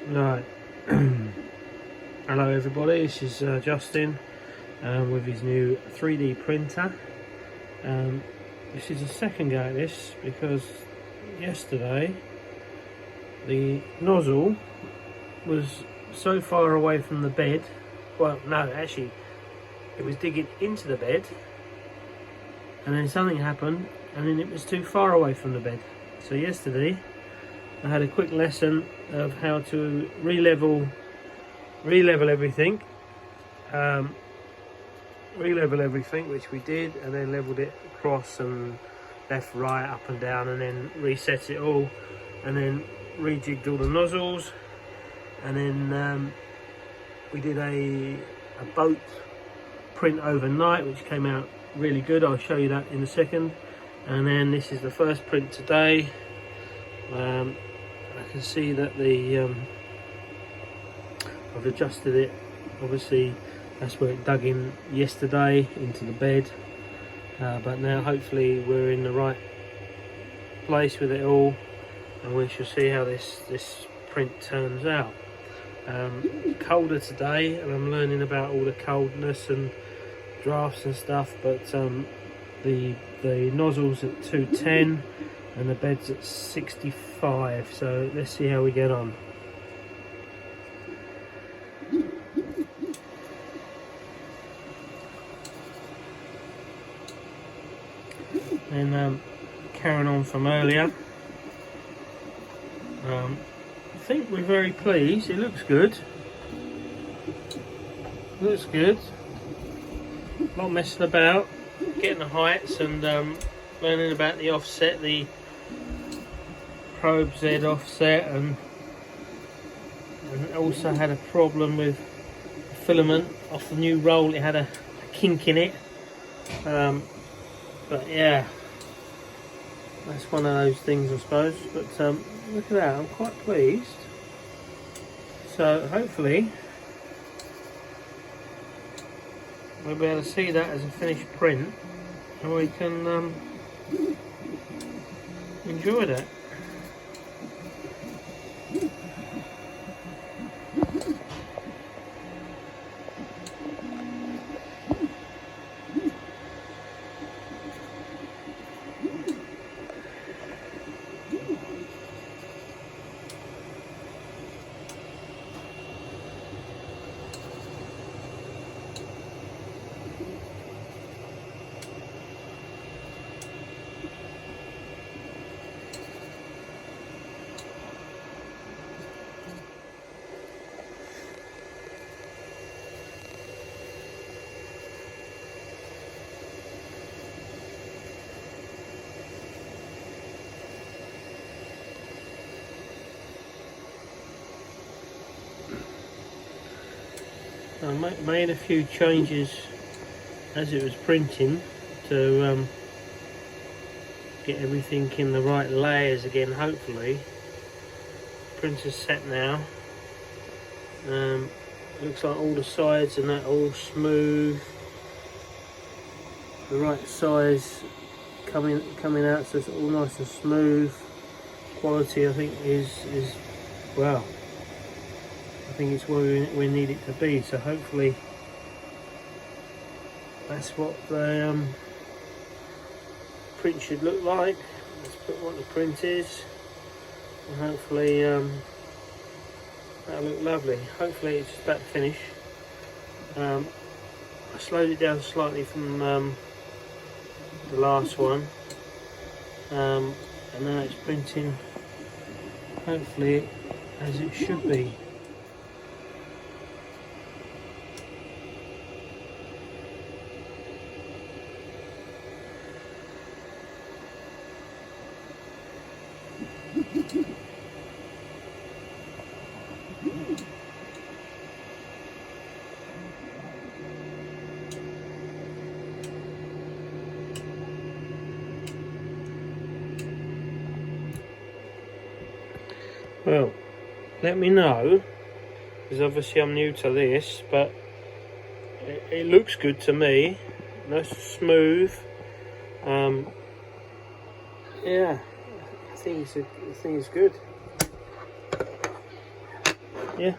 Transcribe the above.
Right. Hello everybody, this is Justin with his new 3D printer. This is the second go at this because yesterday the nozzle was so far away from the bed. Well, no, actually it was digging into the bed and then something happened and then it was too far away from the bed. So yesterday I had a quick lesson of how to re-level everything, which we did, and then leveled it across and left, right, up and down, and then reset it all, and then rejigged all the nozzles, and then we did a boat print overnight, which came out really good. I'll show you that in a second. And then this is the first print today. I can see that I've adjusted it. Obviously that's where it dug in yesterday into the bed, but now hopefully we're in the right place with it all, and we shall see how this print turns out. Colder today, and I'm learning about all the coldness and drafts and stuff, but the nozzle's at 210 and the bed's at 65, so let's see how we get on. And carrying on from earlier, I think we're very pleased. It looks good. Looks good. Not messing about, getting the heights and learning about the offset, the probe Z offset, and also had a problem with the filament off the new roll. It had a kink in it, but yeah, that's one of those things, I suppose. But look at that, I'm quite pleased. So hopefully we'll be able to see that as a finished print, and we can enjoy that. I made a few changes as it was printing to get everything in the right layers again. Hopefully printer's set now. Looks like all the sides and that all smooth, the right size coming out, so it's all nice and smooth. Quality I think is well, I think it's where we need it to be, so hopefully that's what the print should look like. Let's put what the print is, and hopefully that'll look lovely. Hopefully it's just about to finish. I slowed it down slightly from the last one, and now it's printing hopefully as it should be. Well, let me know, because obviously I'm new to this, but it looks good to me. Nice and smooth. Yeah, I think it's good. Yeah.